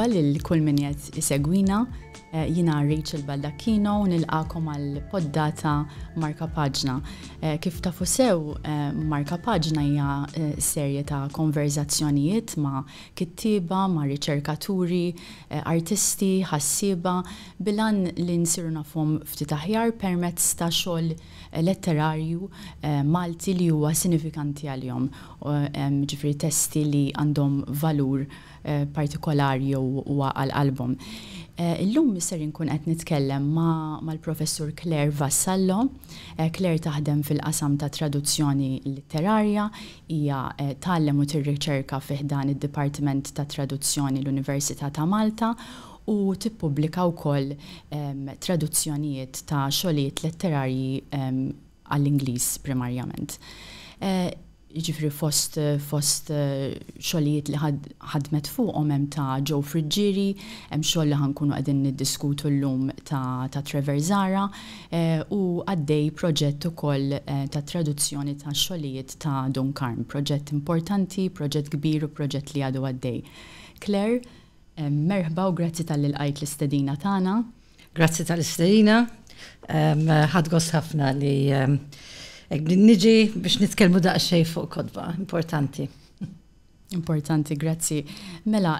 Merħba lil kull min qed isegwina. Jina Rachel Baldacchino u nilqakom għal poddata Marka Paġna. Kif tafu sew, Marka Paġna hija serje ta' konverzazzjonijiet ma' kittieba, ma' riċerkaturi, artisti, ħassieba, bilan li nsiru nafhom ftit aħjar permezz ta' xogħol letterarju Malti li huwa sinifikanti għalihom. Ġifri testi li għandhom valur partikolari u għal-album. Illum ser nkun qed nitkellem mal-professur Claire Vassallo. Claire taħdem fil-qasam ta' traduzzjoni letterarja, hija tgħallem u tirriċerka fih dan id-Dipartiment ta' Traduzzjoni l-Università ta' Malta u tippubblika wkoll traduzzjonijiet ta' xogħlijiet letterarji għall-Ingliż primarjament. Ġifri fost xogħlijiet li ħadmet fuqhom hemm ta' Joe Frigieri, hemm xogħol li ħankunu qegħdin niddiskutu llum ta' Trevor Zara u għaddej proġett ukoll ta' traduzzjoni ta' xogħlijiet ta' Dunkarn, proġett importanti, proġett kbir u proġett li għadu għaddej. Claire, merħba u grazzi tal-ilqajt l-istedina tagħna. Grazzi tal-istedina. Ħadd gost ħafna li niġi biex nitkellmu daqsxejn fuq kodba, importanti. Importanti, grazzi. Mela,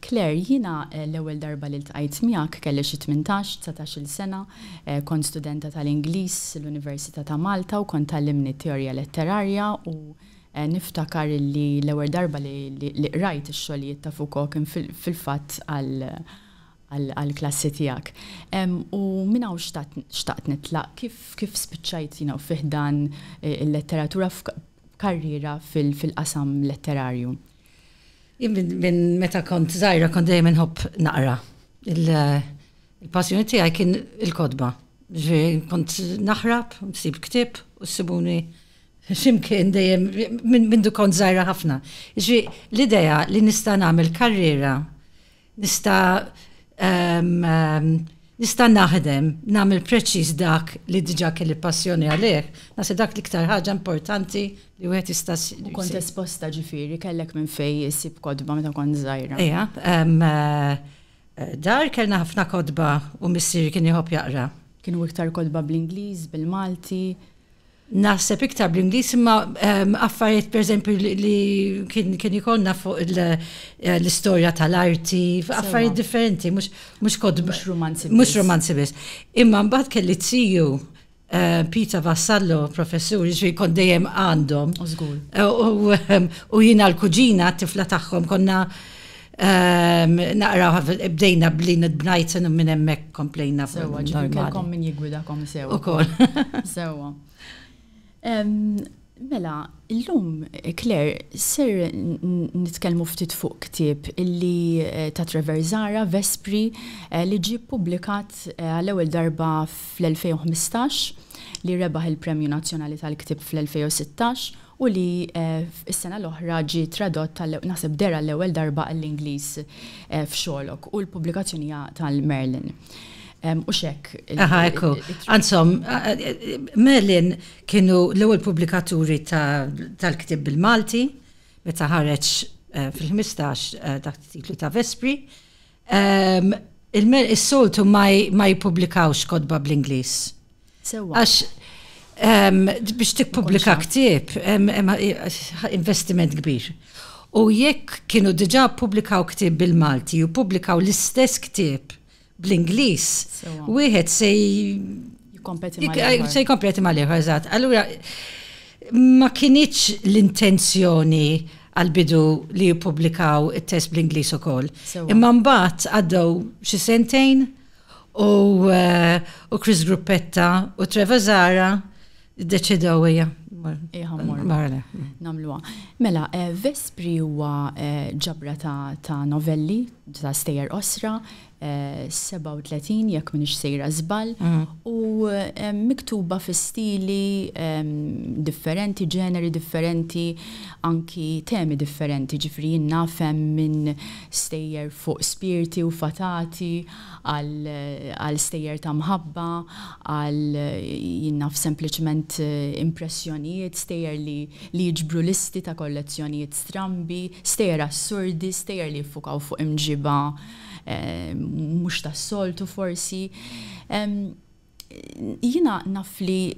Claire, jiena l-ewwel darba li ltqajt miegħek kelli xi 18-19 sena, kont studenta tal-Ingliż l-Università ta' Malta u kont tallimni teorija letterarja u niftakar li l-ewwel darba li qrajt ix-xogħlijiet ta' Foucault kien fil-fatt għal-klassi tiegħek. U minn hawn xtaqt nitlaq kif spiċċajt fih dan il-letteratura f'karriera fil-qasam letterarju. Minn meta kont żgħira kont dejjem inħobb naqra. Il-passjoni tiegħi kien il-kodba. Kont naħrab, nsib ktieb u ssibuni x'imkien dejjem minn kont żgħira ħafna. L-idea li nista' nagħmel karriera, nista' naħdem, nagħmel preċiż dak li diġà kelli passjoni għalih, nasi dak l-iktar ħaġa importanti li wieħed jista' kont esposta ġifieri kellek minn fejn issib kodba meta kont żgħira. Ejja, dar kellna ħafna kodba u missieri kien jħobb jaqra. Kienu iktar kodba bl-Ingliż, bil-Malti? Naħseb iktar bl-Ingliż imma affarijiet pereżempju li kien ikollna fuq l-istorja tal-arti, affarijiet differenti, mhux kodba. Mhux romanzi biss. Imma mbagħad kelli tziju Peter Vassallo, professur, ġifieri kont dejjem għandhom. U jiena l-kuġina t-tifla tagħhom konna naqra bdejna b'Leonard Blyton u minn hemmhekk komplejna. Sewwa, ġifieri kellkom min jigwidakom sewwa. Ukoll. Sewwa. Mela, illum, Claire, ser nitkellmu ftit fuq ktieb illi ta' Trevor Zara, Vespri, li ġie publikat għall-ewwel darba fl-2015 li rebaħ il-Premju Nazzjonali tal-Ktieb fl-2016 u li s-sena l-oħra ġie tradott naħseb dera l-ewwel darba għall-Ingliż f'Sherlock u l-pubblikazzjoni tal-Merlin. U xek. Ekku. Ansom, Merlin kienu l-ewwel pubblikaturi tal-ktieb bil-Malti, meta ħareġ fil-15 dak titlu ta' Vespri. Is-soltu ma jippubblikawx kodba bl-Ingliż. Għax biex tippubblika ktieb investiment kbir. U jekk kienu diġà ppubblikaw ktieb bil-Malti u pubblikaw l-istess ktieb bl-Ingliż, wieħed se jkompeti mal-ieħor, eżatt. Allura ma kienitx l-intenzjoni għal-bidu li jippubblikaw it-test bl-Ingliż ukoll. Imma mbagħad għaddew xi sentejn u Chris Gruppetta u Trevor Zara ddeċidew namluha. Mela, Vespri huwa ġabra ta' novelli ta' stejjer osra 37 jekk minix sejra żball u miktuba fi stili differenti, ġeneri differenti, anki temi differenti, ġifri nafhem minn stejjer fuq spiriti u fatati għal stejjer ta' mħabba, għal jinnaf sempliċement impressjonijiet, stejjer li jiġbru listi ta' kollezzjonijiet strambi, stejjer assurdi, stejjer li jiffukaw fuq imġiba mux ta' soltu forsi. Jina naf li,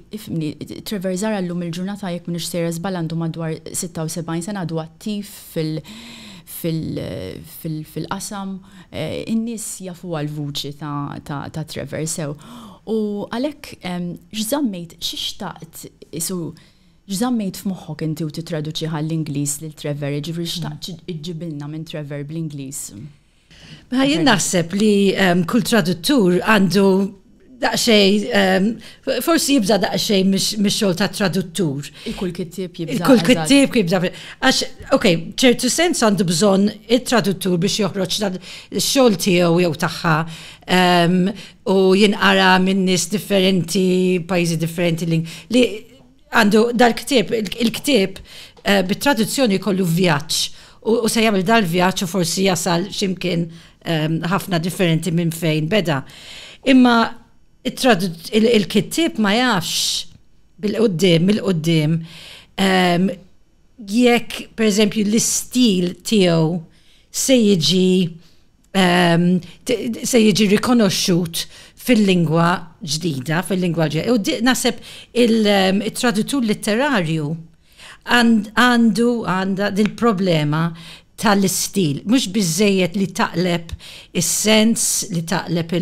Trevor Zara l-lum il-ġurnata jek minix sejra żball għandu madwar 76 sena għadu attiv fil-qasam, in-nies jafu għal-vuċi ta' Trevor sew. U għalek ġżammejt xixtaqt ġżammejt f'moħħok inti u titraduċi għall-Ingliż lil Trevor, ġifri xtaqt iġġibilna minn Trevor bl-Ingliż. Jien naħseb li kull traduttur għandu daqsxejn, forsi jibda daqsxejn mix-xogħol ta' traduttur. Il-kull kittieb jibda. Il-kull kittieb jibda. Għax, okej, ċertu sens għandu bżonn it-traduttur biex joħroġ x-xogħol tiegħu jew tagħha u jinqara minn nies differenti, pajjiżi differenti li għandu dal-ktieb, il-ktieb bit-traduzzjoni kollu vjaġġ. U se jagħmel dal-vjaġġ u forsi jasal x'imkien ħafna differenti minn fejn beda. Imma il-kittieb ma jafx mill-qudiem jekk pereżempju l-istil tiegħu se jiġi rikonoxxut fil-lingwa ġdida, fil-lingwa ġdida. U naħseb il-traduttur letterarju għanda din problema tal-istil. Mux bizzejiet li taqleb is-sens, li taqleb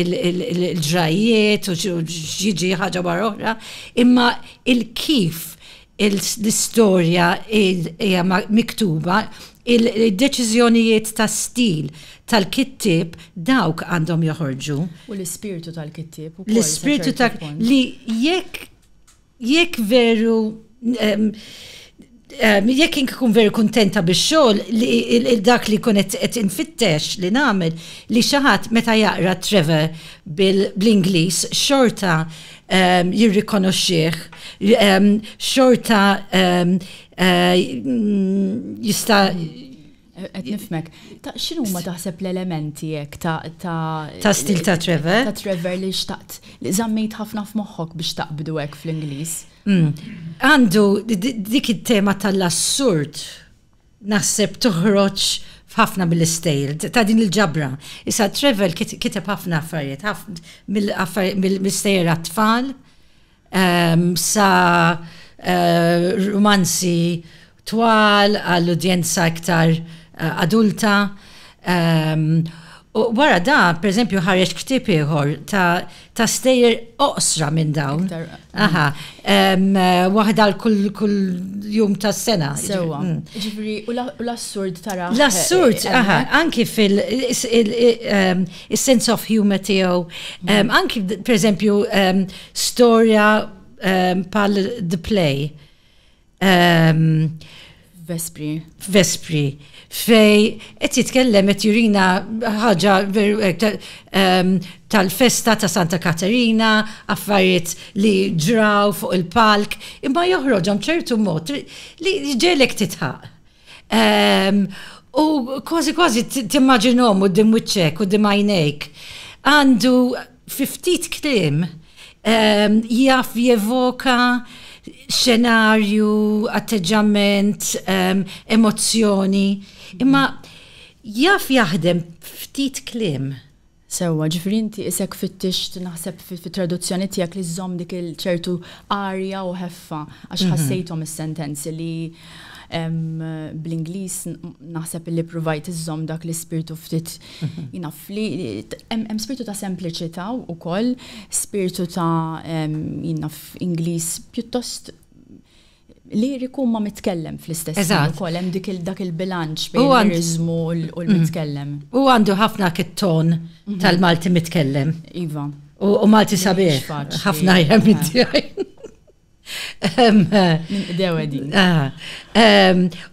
il-ġrajiet u ġiġi ħaġa barra oħra, imma il-kif l-istorja hija miktuba, il-deċiżjonijiet ta' stil tal-kittib dawk għandhom joħorġu. U l-ispirtu tal-kittib. L-ispirtu li jekk veru jekk inkun veru kuntenta bix-xogħol li dak li kunet qed infittex li nagħmel li xi ħadd meta jaqra Trevor bl-Ingliż xorta jirrikonoxxih, xorta jista' qed nifhmek. X'inhuma taħseb l-elementi hekk ta' stil ta' Trevor? Ta' Trevor li xtaqt li żammejt ħafna f'moħħok biex taqbdu hekk fl-Ingliż. Għandu dik it-tema tal-assurd naħseb toħroġ f'ħafna mill-istejl ta' din il-ġabra. Issa Trevor kiteb ħafna affarijiet, mill-istejl għat-tfal sa romanzi twal għall-udjenza iktar adulta. U wara da, per eżempju, ħareġ ktieb ieħor ta' stejjer oqsra minn dawn. Waħda kull jum tas-sena. Sewwa. Ġifri, u l-assurd tara. L-assurd, anki fil-sense of humor tiegħu, anki per eżempju storja pal The Play. Vespri. Fej, qed jitkellem qed jurina ħaġa tal-festa ta' Santa Caterina, affarijiet li ġraw fuq il-palk, imma joħroġhom ċertu mod li ġelek titħaq. U kważi timmaġinhom quddiem wiċċek, quddiem għajnejk. Għandu ftit kliem jaf jevoka xenarju, atteġġament, emozzjoni, imma jaf jaħdem ftit kliem. Sewwa, ġifri inti isek fittix naħseb fit-traduzzjoni tiegħek li żomm dik il-ċertu arja u ħeffa għax ħassejthom is-sentenzi li bl-Ingliż naħseb li provajt iżomm dak l-ispirtu ftit jinaf li hemm spiritu ta' sempliċità wkoll, spiritu ta' jinaf Ingliż pjuttost liriku ma mitkellem fl-istess ukoll hemm dak il-bilanċ bejn l-lirizmu u l-mitkellem. U għandu ħafna kit-ton tal-Malti mitkellem. Iva. U Malti sabiħ. Ħafna jgħam id-dijaj. Dewa din.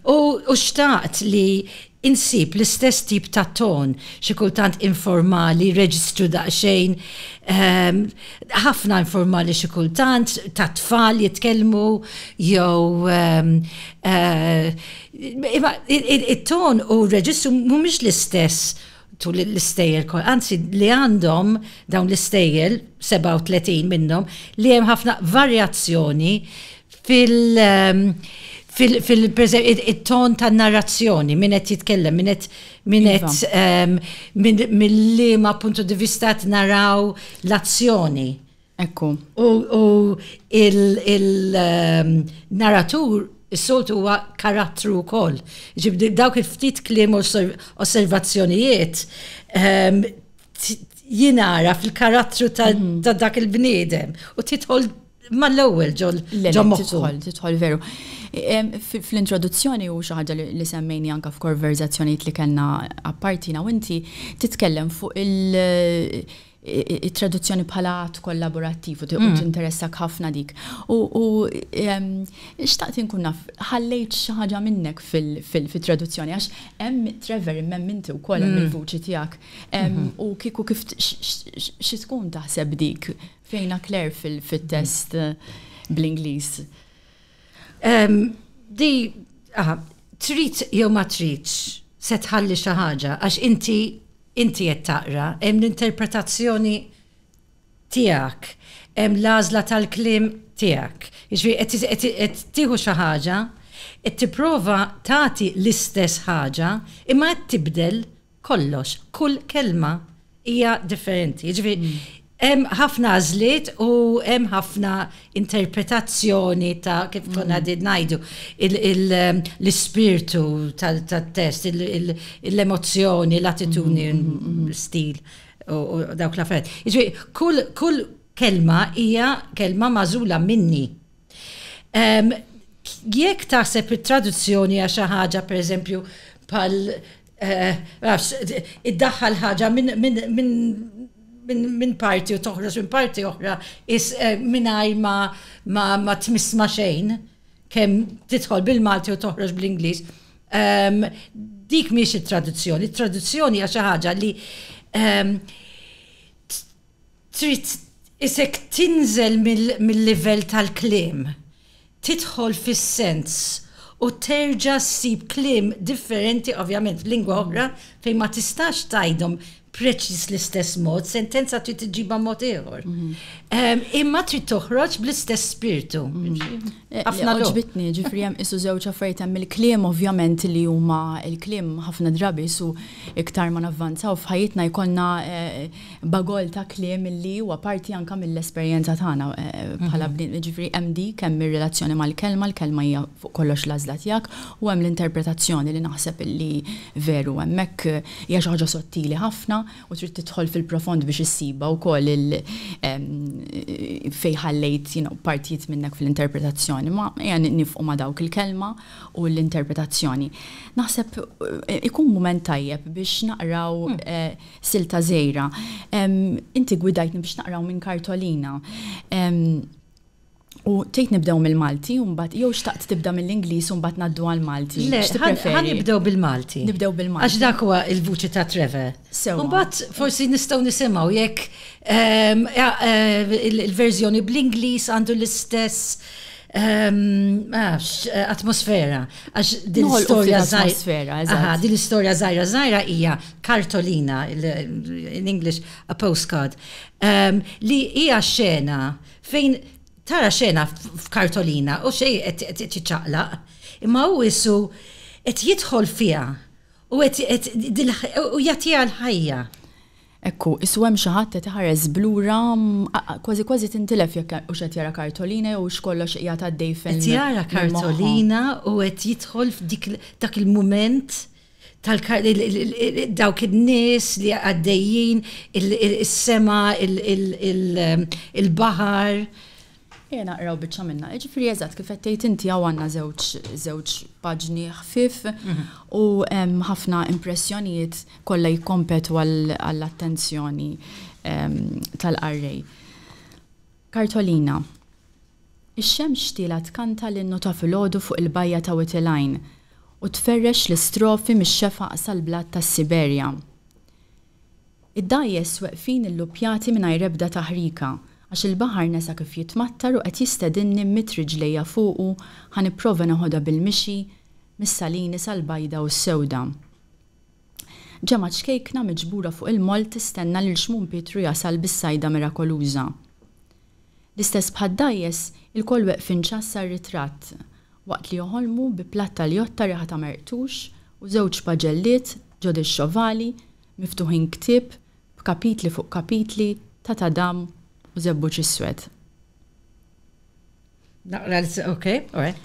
U xtaqt li insib l-istess tip ta' ton, xi kultant informali, reġistru daqsxejn, ħafna informali xi kultant ta' tfal jitkellmu jew it-ton u reġistru mhumiex l-istess tul l-istejjel kol, anzi li għandhom dawn l-istejjel 37 minnhom li hemm ħafna varjazzjoni fil-ton ta' narrazzjoni, min qed jitkellem, mill-liema punto di vista naraw l-azzjoni. Ekku. U il-narratur is-soltu huwa karattru wkoll. Ġibdi dawk il-ftit kliem osservazzjonijiet jinara fil-karattru ta' dak il-bniedem u titħol mal-ewwel ġol moħħu. Titħol veru. Fl-introduzzjoni u xi ħaġa li semmejni anke f'konverzazzjonijiet li kellna appartina u inti titkellem fuq il-traduzzjoni bħala att kollaborattiv u tinteressak ħafna dik. U xtaqt inkun naf, ħallejt xi ħaġa minnek fil-traduzzjoni għax hemm Trevor imma inti wkoll hemm il-vuċi tiegħek. U kieku kif xi tkun taħseb dik fejna Claire fit-test bl-Ingliż. Trid jew ma tridx se tħalli xi ħaġa għax inti qed taqra, hemm l-interpretazzjoni tiegħek, hemm l-għażla tal-kliem tiegħek. Jiġifieri qed tieħu xi ħaġa, qed tipprova tagħti l-istess ħaġa, imma qed tibdel kollox, kull kelma hija differenti. Jiġifieri hemm ħafna għażliet u hemm ħafna interpretazzjoni ta' kif konna ngħidu l-ispirtu tat-test, l-emozzjoni, l-attitudni, l-stil u dawk l-affarijiet. Jiġifieri kull kelma hija kelma magħżula minni. Jekk taħseb it-traduzzjoni għal xi ħaġa pereżempju bħal iddaħħal ħaġa minn parti u toħroġ minn parti oħra mingħajr ma tmiss ma' xejn kemm tidħol bil-Malti u toħroġ bl-Ingliż. Dik mhix it-traduzzjoni. It-traduzzjoni hija xi ħaġa li trid isek tinżel mill-livell tal-kliem, tidħol fis-sens u terġa' ssib kliem differenti ovvjament f'lingwa oħra fejn ma tistax tgħidhom preċis l-istess mod, sentenza trid tiġiba mod ieħor. Imma trid toħroġ bl-istess spiritu. Ħafna ġbitni, ġifri hemm isu żewġ affarijiet hemm il-kliem ovvjament li huma il-kliem ħafna drabi su iktar ma navvanzaw f'ħajjitna jkollna bagol ta' kliem li huwa parti anke mill-esperjenza tagħna bħala bnien. Ġifri hemm dik hemm ir-relazzjoni mal-kelma, l-kelma hija fuq kollox l-għażla tiegħek u hemm l-interpretazzjoni li naħseb illi veru hemmhekk hija xi ħaġa sottili ħafna u trid tidħol fil-profond biex issiba wkoll fejn ħallejt partijiet minnek fil-interpretazzjoni, ma nifqu ma dawk il-kelma u l-interpretazzjoni. Naħseb ikun mument tajjeb biex naqraw silta żgħira. Inti gwidajtni biex naqraw minn Kartolina. U tejt nibdew mill-Malti, u mbagħad jew xtaqt tibda mill-Ingliż u mbagħad ngħaddu għall-Malti. Ħan nibdew bil-Malti. Nibdew bil-Malti. Għax dak huwa il-vuċi ta' Trevor. U mbagħad forsi nistgħu nisimgħu jekk il-verżjoni bl-Ingliż għandu l-istess atmosfera. Għax din l-istorja żgħira. Din l-istorja żgħira hija Kartolina, in English a postcard, li hija xena fejn tara xena f'Kartolina u xej qed tiċċaqlaq, imma hu issu qed jidħol fiha u jagħtiha l-ħajja. Ekku, issu hemm xi ħadd qed iħares blura kważi tintilef jekk hux qed jara Kartolina u x'kollox qiegħed għaddej fejn. Qed jara Kartolina u qed jidħol dak il-mument dawk in-nies li għaddejjin is-sema, il-baħar. Jena naqraw biċċa minna. Ġifieri eżatt kif qed tgħid inti hawn għandna żewġ paġni ħfief u ħafna impressjonijiet kollha jikkompetu għall-attenzjoni tal-qarrej. Kartolina. Ix-xemx tila tkanta lin-nota filgħodu fuq il-bajja ta' Witilajn u tferrex l-istrofi mix-xefaq sal-blat tas-Siberja. Id-dajjes weqfin illupjati mingħajr ebda taħrika għax il-baħar nesa kif jitmattar u qed jistedinni mit riġlejja fuqu ħanipprova noħodha bil-mixi mis-salini sal-bajda u s-sewda. Ġemma ċkejkna miġbura fuq il-moll tistenna li l-xmum Pietru jasal bis-sajda mirakoluża. L-istess bħad-dajjes il-koll weqfin ċassa r-ritratt waqt li joħolmu bi platta ljotta riħa ta' mertux u żewġ paġelliet ġod ix-xovali miftuħin ktieb b'kapitli fuq kapitli ta' tadam u żebbuġ iswed. Okay, all right.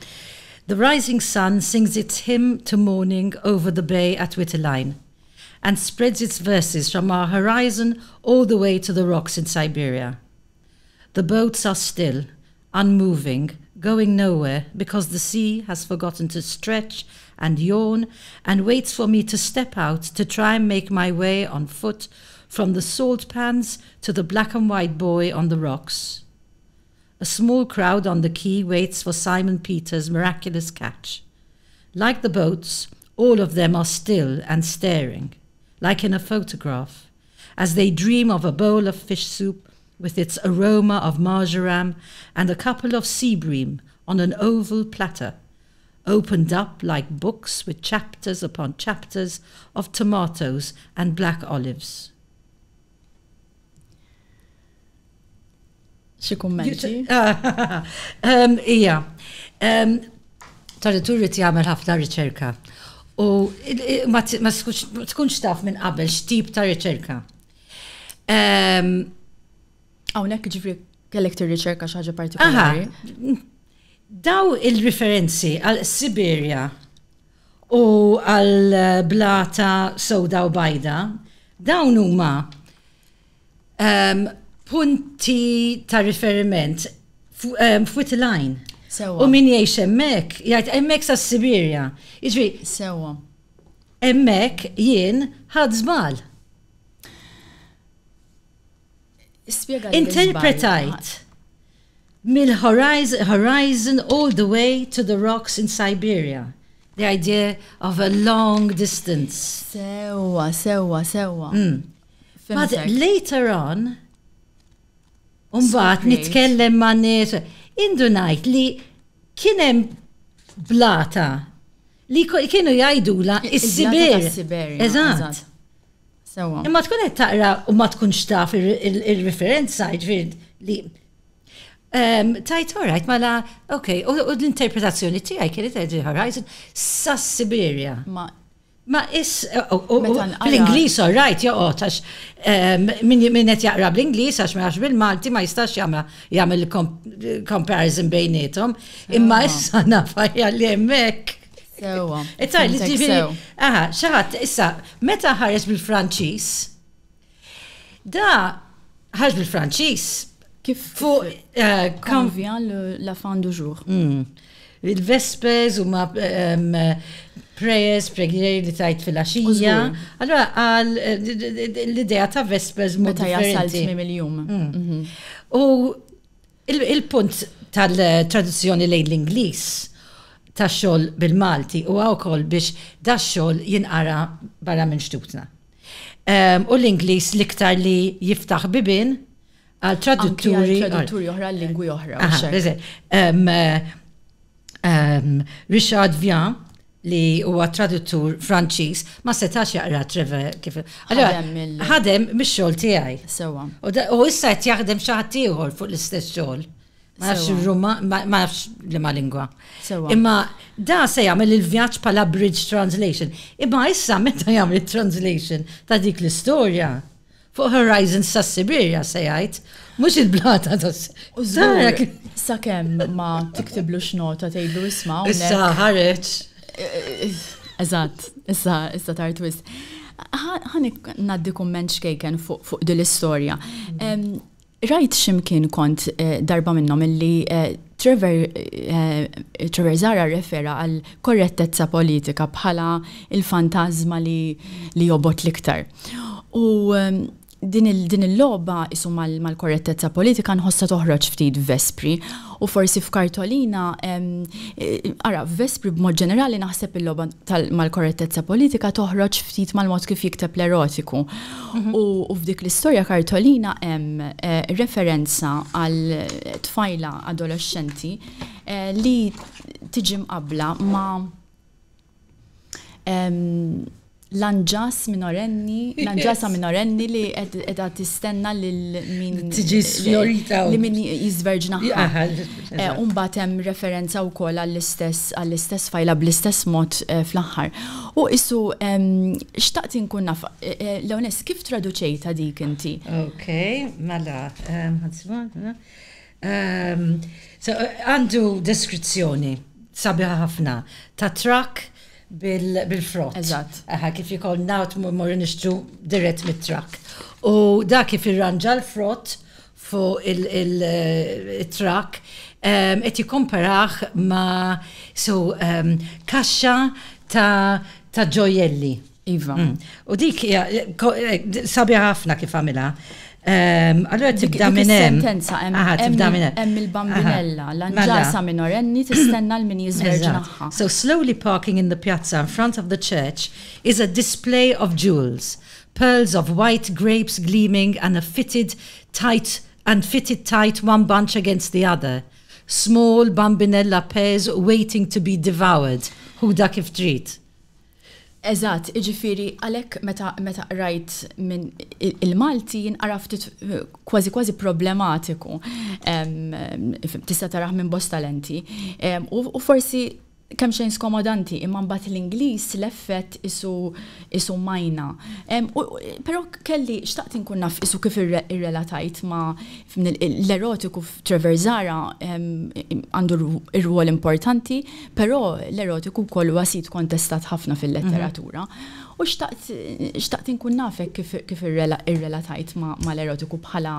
The rising sun sings its hymn to morning over the bay at Whitterline and spreads its verses from our horizon all the way to the rocks in Siberia. The boats are still, unmoving, going nowhere because the sea has forgotten to stretch and yawn and waits for me to step out to try and make my way on foot from the salt pans to the black and white buoy on the rocks. A small crowd on the quay waits for Simon Peter's miraculous catch. Like the boats, all of them are still and staring, like in a photograph, as they dream of a bowl of fish soup with its aroma of marjoram and a couple of sea bream on an oval platter, opened up like books with chapters upon chapters of tomatoes and black olives. Xi kummenti? Ija. Tradituri jagħmel ħafna riċerka. U ma tkunx taf minn qabel x'tip ta' riċerka. Hawnhekk ġifri kellek tirriċerka xi ħaġa partikolari. Daw il-referenzi għal Siberja u għal blata sowda u bajda, dawn huma punti ta' riferiment f'Whitterline. U min jgħix hemmhekk, jgħid hemmhekk sa' Siberja. Jiġri Sewa. Hemmhekk jien ħadd żball. Interpretajt mill-horizon all the way to the rocks in Siberia. The idea of a long distance. Sewa. But later on, Umbat nitkellem ma' nies, indunajt li kienem blata li kienu jgħidula is-Siberja. Eżatt. Imma tkun qed taqra u ma tkunx taf ir-referenza ġifieri li tajt alright mela okay, u l-interpretazzjoni tiegħi kienet qegħdi Horizon sas-Siberja. Ma fl-Ingliż alright joqgħod għax min qed jaqra bl-Ingliż għax ma jafx bil-Malti ma jistax jagħmel comparison bejniethom, imma issa nafha li hemmhekk. Sewa. Xaħat, issa, meta ħares bil-Franċiż, da ħares bil-Franċiż. Kif fuq convient la fin du jour. Il-Vespers u ma prayers, preghieri li tajt fil-axija. Allora, l-idea ta' Vespers mod differenti. Meta jasal tmiem il-jum. U il-punt tal-traduzzjoni lejn l-Ingliż ta' xogħol bil-Malti u wkoll biex da xogħol jinqara barra minn xtutna. U l-Ingliż l-iktar li jiftaħ bibin għal tradutturi oħra, lingwi oħra. Richard Vian li huwa traduttur Franċiż ma setax jaqra Trevor kif. Ħadem mix-xogħol tiegħi. Sewa. U issa qed jaħdem xi ħadd ieħor fuq l-istess xogħol. Ma nafx li ma lingwa. Imma da se jagħmel il-vjaġġ bħala bridge translation. Imma issa meta jagħmel it-translation ta' dik l-istorja fuq Horizon sa' Siberja se jgħid, mhux il-blata ta' sakemm ma tiktiblu x'nota tgħidlu isma' issa ħareġ. Eżatt, issa tar twist. Ħanik ngħaddi kumment xkejken fuq din l-istorja. Rajt ximkien kont darba minnhom illi Trevor Zara refera għal korrettezza politika bħala il-fantasma li jobot l-iktar. U din il-logħba isu mal-korrettezza politika nħossa toħroġ ftit Vespri u forsi f'Kartolina ara Vespri b'mod ġenerali naħseb il-logħba mal-korrettezza politika toħroġ ftit mal-mod kif jikteb l-erotiku. U f'dik l-istorja Kartolina hemm referenza għal tfajla adolescenti li tiġi mqabbla ma' l-anġasa minorenni li edha tistenna min tiġi sfjorita li min jizverġnaħħa. Mbagħad hemm referenza wkoll għall-istess fajla bl-istess mod fl-aħħar. U issu xtaqt inkun naf Leones kif traduċejta dik inti? Okay, mela għandu deskrizzjoni sabiħa ħafna ta' truck bil-frott. Eżatt. Kif jikol nawt morru nixtru dirett mit-truck. U da kif irranġa l-frott fuq il-truck qed jikomparaħ ma' kaxxa ta' ġojelli. Iva. U dik sabiħa ħafna kif għamilha. Allora tibda minn hemm il-bambinella, l-anġasa minorenni tistenna l-min jiżverġnaħħa. So slowly parking in the piazza in front of the church is a display of jewels, pearls of white grapes gleaming and fitted tight one bunch against the other. Small bambinella pears waiting to be devoured. Hu dak kif trid. Eżatt, iġifieri għalhekk meta rajt minn il-Malti jinqarafti kważi problematiku. Tista' taraħ minn bosta lenti. U forsi kemm xejn skomodanti, imma mbagħad l-Ingliż l-effett isu majna. Però kelli xtaqt inkun naf isu kif irrelatajt ma' l-erotiku f'Traversara għandu r-rwol importanti, però l-erotiku wkoll wasit kontestat ħafna fil-letteratura. U xtaqt inkun nafek kif irrelatajt ma' l-erotiku bħala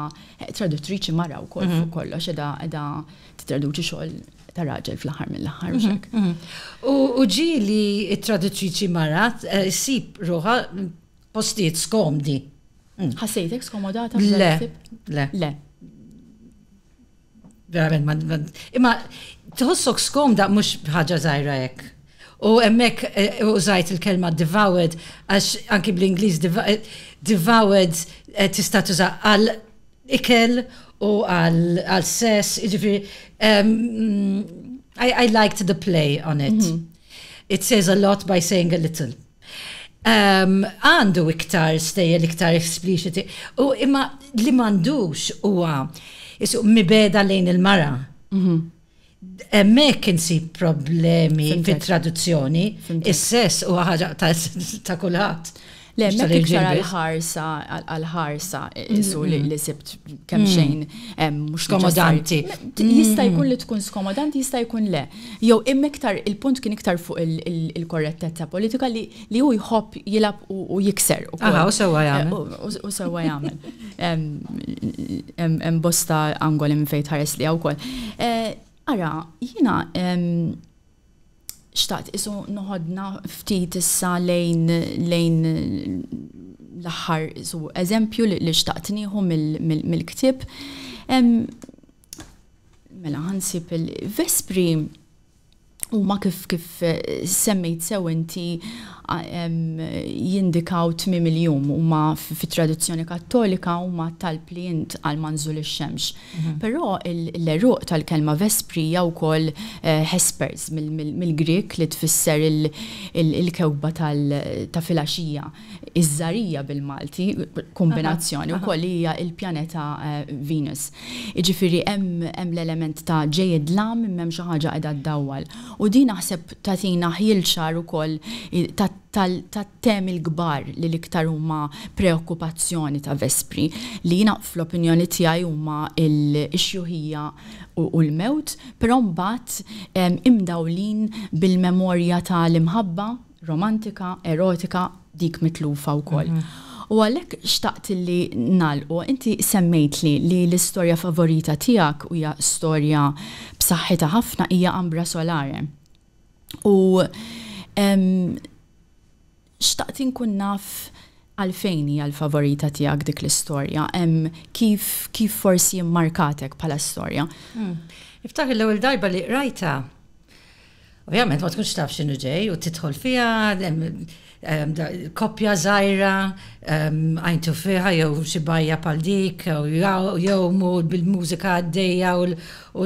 traduttriċi mara wkoll fuq kollox qiegħda titraduċi xogħol ta' raġel fl-aħħar mill-aħħar. U ġili it-traduttriċi mara sib ruħa postijiet skomdi. Ħassejtek skomodata? Le. Verament, imma tħossok skomda mhux ħaġa żgħira hekk. U hemmhekk użajt il-kelma devoured għax anki bl-Ingliż devoured tista' tuża għal ikel u għal sess, I liked the play on it. It says a lot by saying a little. Għandu iktar stejjel iktar explicit. U imma li m'għandux huwa mibeda lejn il-mara. Hemmhekk insib problemi fit-traduzzjoni, is-sess huwa ħaġa ta' kulħadd. Le, mek iktar għal-ħarsa, isu li sibt kemm xejn mhux skomodanti. Jista' jkun li tkun skomodanti, jista' jkun le. Jew iktar il-punt kien iktar fuq il-korrettezza politika li hu jħobb jilab u jikser. U sewwa jagħmel. U sewwa jagħmel. Hemm bosta angoli minn fejn tħares li wkoll. Ara, jiena xtaqt isu noħodna ftit issa lejn l-aħħar eżempju li xtaqt nieħu mill-ktieb. Mela ħansib il-Vespri huma kif semmejt sew inti jindikaw tmiem il-jum huma fit-traduzzjoni Kattolika huma talb li int għal manżul ix-xemx. Però l-eruq tal-kelma Vespri jew ukoll Hespers mill-Grik li tfisser il-kewba ta' filgħaxija. Iż-żarija bil-Malti kombinazzjoni wkoll hija il-pjaneta Venus. Jiġifieri hemm l-element ta' ġejjed lam hemm xi ħaġa qiegħda ddawwal. U din naħseb tagħtina ħilxar ukoll tat-temi l-kbar li l-iktar huma preokkupazzjoni ta' Vespri li jiena fl-opinjoni tiegħi huma l-xjuħija u l-mewt, però mbagħad imdawlin bil-memorja tal-imħabba romantika, erotika, dik mitlufa wkoll. U għalhekk xtaqt li nagħlqu, inti semmejt li l-istorja favorita tiegħek hija storja b'saħħitha ħafna hija Ambra Solare. U xtaqt inkun naf Għalfejn hija l-favorita tiegħek dik l-istorja? Kif forsi markatek bħala storja? Iftakar l-ewwel darba li qrajta. Ovvjament ma tkunx taf x'inhu ġej u tidħol fiha koppja żgħira għajntu fiha jew xi bajja bħal dik jew bil-mużika għaddejja u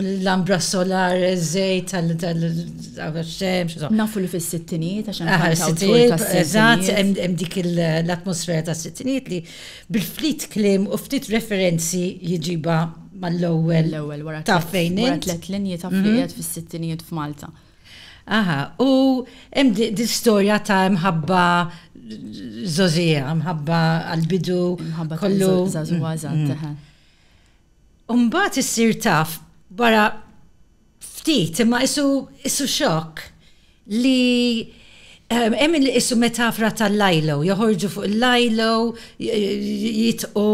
l-ambra solar żejt tal-xemx. Nafu li fis-sittinijiet għax eżatt hemm dik l-atmosfera tas-sittinijiet li bil-ftit kliem u ftit referenzi jiġiba mal-ewwel wara fejn wara 3 linji ta' fliqiet fis-sittinijiet f'Malta. U hemm di storja ta' mħabba Zozija, mħabba għal-bidu kollu. Mbagħad issir taf wara ftit imma isu xokk li hemm isu metafra tal-lajlo, joħorġu fuq il-lajlo, jitqu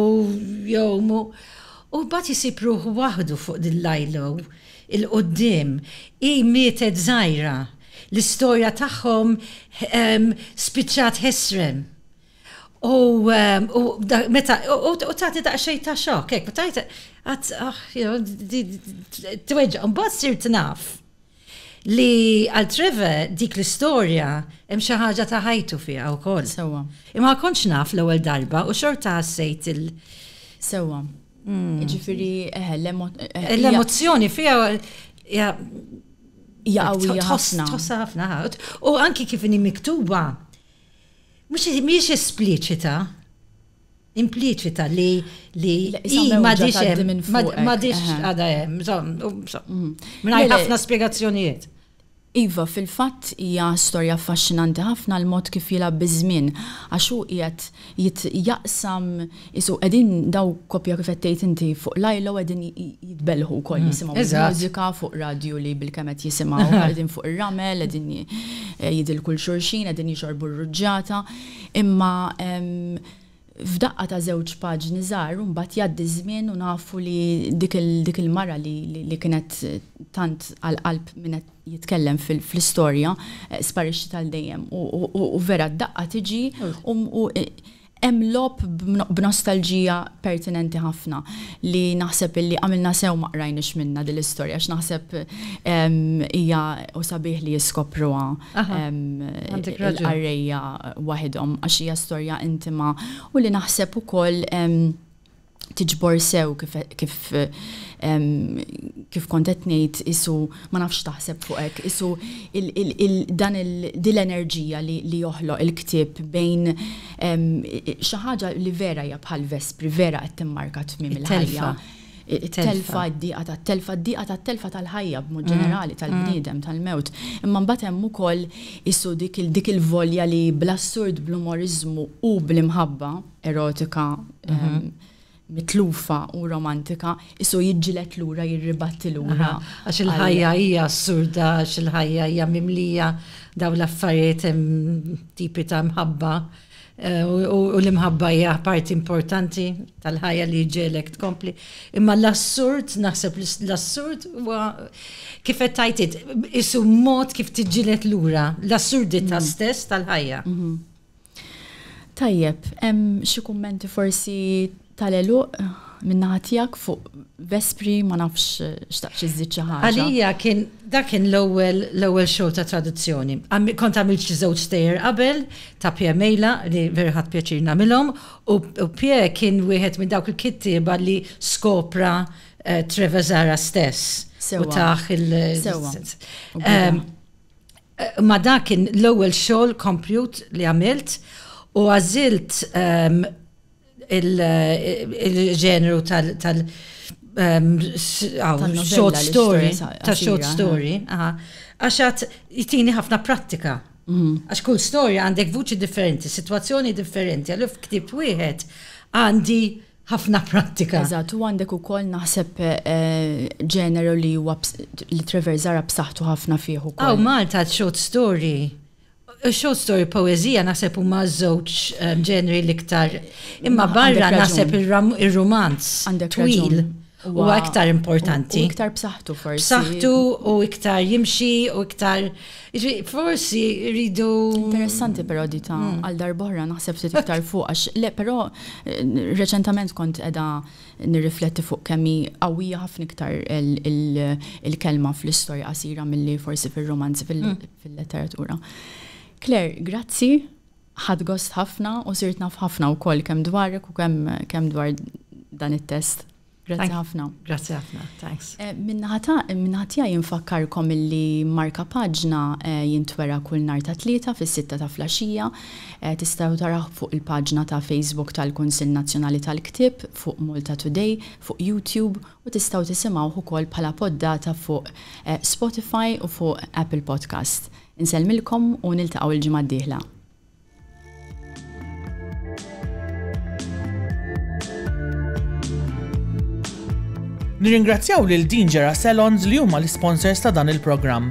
jowmu. U mbagħad isib ruħu waħdu fuq il-lajlo il-qoddim, mietet żgħira. L-istorja tagħhom spiċċat ħesrem. U tagħti daqsxejn ta' xokk, hekk, tajt tweġġa' mbagħad sirt naf li għal Trevor dik l-istorja hemm xi ħaġa ta' ħajtu fiha wkoll. Sewwa. Imma kontx naf l-ewwel darba u xorta ħassejt Sewwa. Ġifieri l-emozzjoni fiha hija qawwija ħafna. Tħossha ħafna. U anki kif inhi miktuba mhix espliċita. Impliċita li m'għadix għadha hemm. Mingħajr ħafna spjegazzjonijiet. Iva, fil-fatt hija storja affaxxinanti ħafna l-mod kif jilgħab biż-żmien għax hu qiegħed jaqsam isu qegħdin daw koppja kif qed tgħid inti fuq lajlo qegħdin jitbellħu wkoll jisimgħu mużika fuq radju li bil-kemm qed jisimgħu qegħdin fuq ir-ramel, qegħdin jidilku l-xulxin, qegħdin jixorbu r-ruġġata. Imma f'daqqa ta' żewġ paġni żgħar u mbagħad jgħaddi żmien u nafu li dik il-mara li kienet tant għall-qalb min qed jitkellem fl-istorja sparixxi tal-dejjem u vera d-daqqa tiġi u hemm lob b'nostalġija pertinenti ħafna li naħseb illi għamilna sew ma qrajniex minnha din l-istorja għax naħseb hija u sabiħ li jiskopruha l-qarrejja waħedhom għax hija storja intima u li naħseb ukoll tiġbor sew kif kont qed ngħid isu ma nafx taħseb fuq hekk, isu dan din l-enerġija li joħloq il-ktieb bejn xi ħaġa li vera hija bħal vespri, vera qed timmarka tmiem il-ħajja. It-telfa, d-dieqa tat-telfa tal-ħajja b'mod ġenerali tal-bniedem tal-mewt. Imma mbagħad hemm ukoll isu dik il-volja li bl-assurd bl-umorizmu u bl-imħabba erotika mitlufa u romantika, isu jiġġilet lura, jirribatti lura. Għax il-ħajja hija assurda, għax il-ħajja hija mimlija daw l-affarijiet tipi ta' mħabba u l-imħabba hija parti importanti tal-ħajja li ġelek tkompli. Imma l-assurd, naħseb l-assurd huwa kif qed tajtit, isu mod kif tiġġilet lura, l-assurdità stess tal-ħajja. Tajjeb, hemm xi kummenti forsi tal-eluq minnaħa tiegħek fuq Vespri ma nafx xtaqx iżid xi ħaġa. Għalija kien l-ewwel xogħol ta' traduzzjoni. Kont għamilt xi żewġ stejjer qabel ta' Pierre Mejla li vera ħadd pjaċir nagħmilhom u Pierre kien wieħed minn dawk il-kittieba li skopra Trevor Zara stess. U taħ ma dak kien l-ewwel xogħol kompjut li għamilt u għażilt il-ġeneru tal-short story, short story, għaxat jitini ħafna prattika. Għax kull storja għandek vuċi differenti, situazzjoni differenti, għallu f'ktib wieħed għandi ħafna prattika. Eżatt, u għandek ukoll naħseb ġeneru li Trevor Zara b'saħħtu ħafna fih ukoll. Malta short story. Short story poezija naħseb huma żewġ ġeneri l-iktar. Imma barra naħseb ir-romanz twil huwa iktar importanti. U iktar b'saħħtu forsi. B'saħħtu u iktar jimxi u iktar forsi rridu. Interessanti però di ta' għal darbohra naħseb ftit iktar fuq għax le però reċentament kont qiegħda nirrifletti fuq kemm qawwija ħafna iktar il-kelma fl-istorja qasira milli forsi fir-romanzi fil-letteratura. Claire, grazzi. Ħadd gost ħafna u sirt naf ħafna wkoll kemm dwarek u kemm dwar dan it-test. Grazzi ħafna. Grazzi ħafna, thanks. Minnaħatija jinfakkarkom illi Marka Paġna jintwera kull nhar ta' tlieta fis-6 ta' flaxija. Tistgħu taraw fuq il-paġna ta' Facebook tal-Kunsill Nazzjonali tal-Ktieb, fuq Malta Today, fuq YouTube u tistgħu tisimgħu ukoll bħala poddata fuq Spotify u fuq Apple Podcast. Insellmilkom u niltaqgħu l-ġimgħa d-dieħla. Nirringrazzjaw lil Dingera Salons li huma l-sponsors ta' dan il-programm.